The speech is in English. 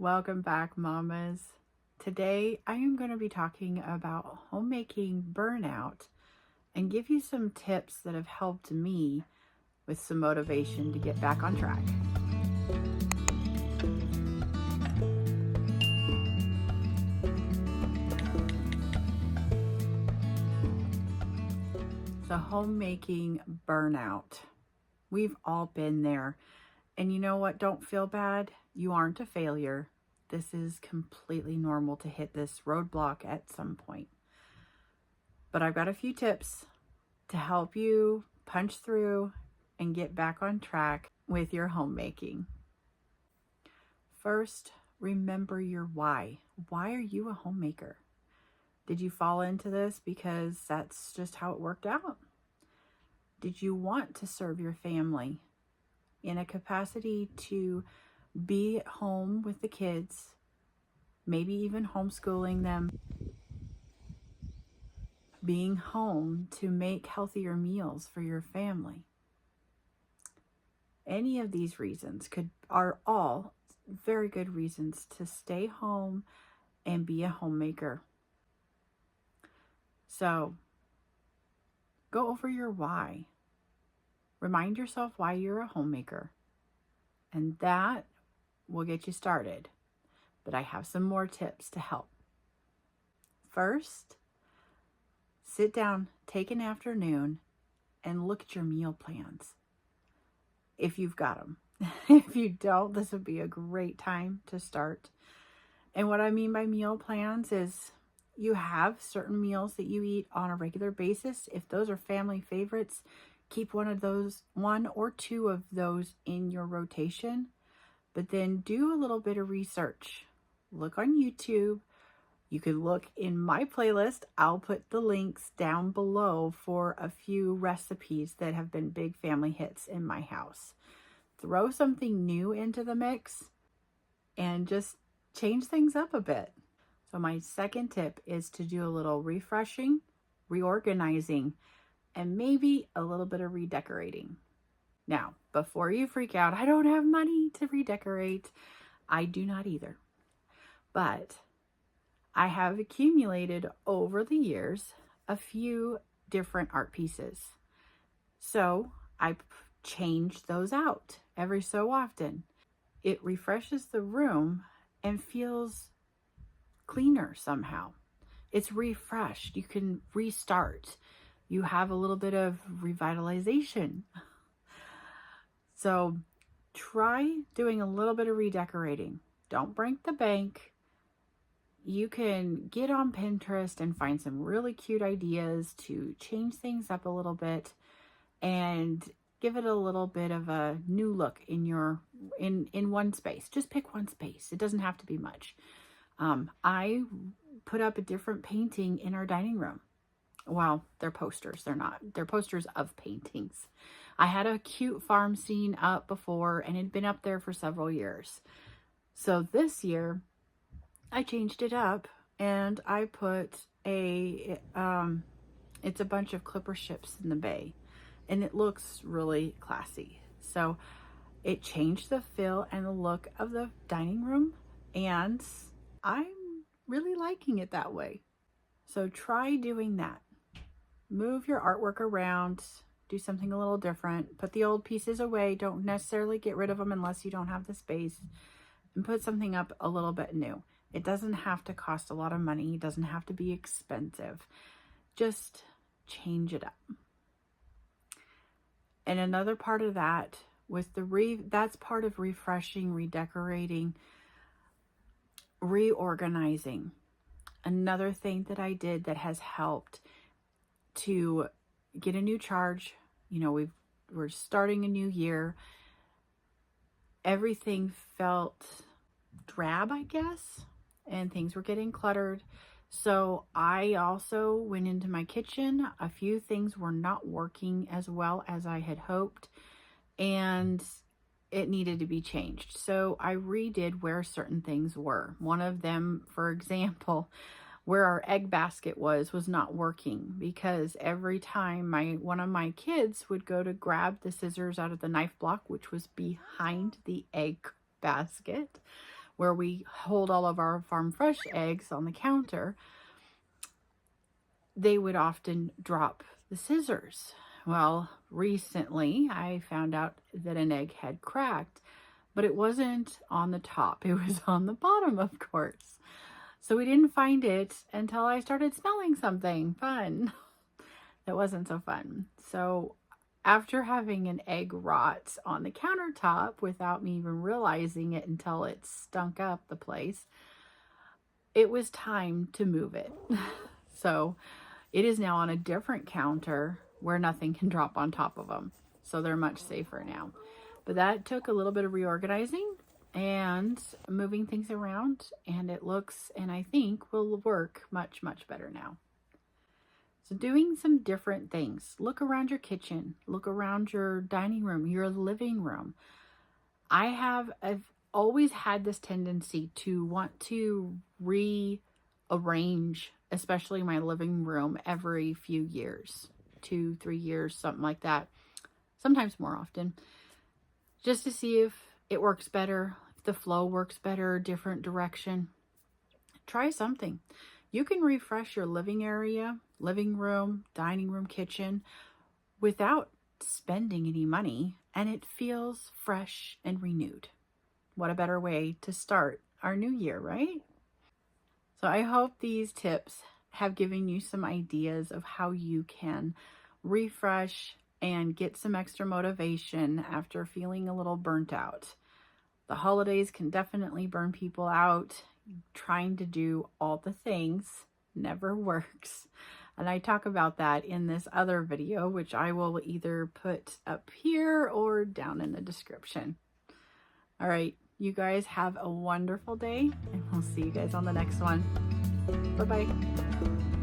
Welcome back, mamas. Today I am going to be talking about homemaking burnout and give you some tips that have helped me with some motivation to get back on track. So, homemaking burnout. We've all been there. And you know what? Don't feel bad. You aren't a failure. This is completely normal to hit this roadblock at some point. But I've got a few tips to help you punch through and get back on track with your homemaking. First, remember your why. Why are you a homemaker? Did you fall into this because that's just how it worked out? Did you want to serve your family in a capacity to be at home with the kids, maybe even homeschooling them, being home to make healthier meals for your family? Any of these reasons are all very good reasons to stay home and be a homemaker. So go over your why. Remind yourself why you're a homemaker, and that will get you started. But I have some more tips to help. First, sit down, take an afternoon, and look at your meal plans. If you've got them. If you don't, this would be a great time to start. And what I mean by meal plans is you have certain meals that you eat on a regular basis. If those are family favorites, keep one or two of those in your rotation. But then do a little bit of research. Look on YouTube. You could look in my playlist. I'll put the links down below for a few recipes that have been big family hits in my house. Throw something new into the mix and just change things up a bit. So my second tip is to do a little refreshing, reorganizing, and maybe a little bit of redecorating. Now, before you freak out, I don't have money to redecorate. I do not either. But I have accumulated over the years a few different art pieces. So I change those out every so often. It refreshes the room and feels cleaner somehow. It's refreshed. You can restart. You have a little bit of revitalization. So try doing a little bit of redecorating. Don't break the bank. You can get on Pinterest and find some really cute ideas to change things up a little bit and give it a little bit of a new look in one space. Just pick one space. It doesn't have to be much. I put up a different painting in our dining room. Well, they're posters. They're posters of paintings. I had a cute farm scene up before and it had been up there for several years. So this year I changed it up and I put it's a bunch of clipper ships in the bay and it looks really classy. So it changed the feel and the look of the dining room and I'm really liking it that way. So try doing that. Move your artwork around, do something a little different, put the old pieces away. Don't necessarily get rid of them unless you don't have the space, and put something up a little bit new. It doesn't have to cost a lot of money. It doesn't have to be expensive. Just change it up. And another part of that with that's part of refreshing, redecorating, reorganizing. Another thing that I did that has helped to get a new charge. We're starting a new year. Everything felt drab, I guess, and things were getting cluttered. So I also went into my kitchen. A few things were not working as well as I had hoped, and it needed to be changed. So I redid where certain things were. One of them, for example, where our egg basket was not working because every time one of my kids would go to grab the scissors out of the knife block, which was behind the egg basket, where we hold all of our farm fresh eggs on the counter, they would often drop the scissors. Well, recently I found out that an egg had cracked, but it wasn't on the top. It was on the bottom, of course. So we didn't find it until I started smelling something fun. That wasn't so fun. So after having an egg rot on the countertop without me even realizing it until it stunk up the place, it was time to move it. So it is now on a different counter where nothing can drop on top of them. So they're much safer now. But that took a little bit of reorganizing and moving things around, and it looks, and I think will work much, much better now. So doing some different things. Look around your kitchen. Look around your dining room, your living room. I've always had this tendency to want to rearrange, especially my living room, every few years, 2-3 years, something like that. Sometimes more often, just to see if it works better, if the flow works better, different direction. Try something. You can refresh your living area, living room, dining room, kitchen without spending any money, and it feels fresh and renewed. What a better way to start our new year, right? So I hope these tips have given you some ideas of how you can refresh and get some extra motivation after feeling a little burnt out. The holidays can definitely burn people out. Trying to do all the things never works. And I talk about that in this other video, which I will either put up here or down in the description. All right, you guys have a wonderful day, and we'll see you guys on the next one. Bye-bye.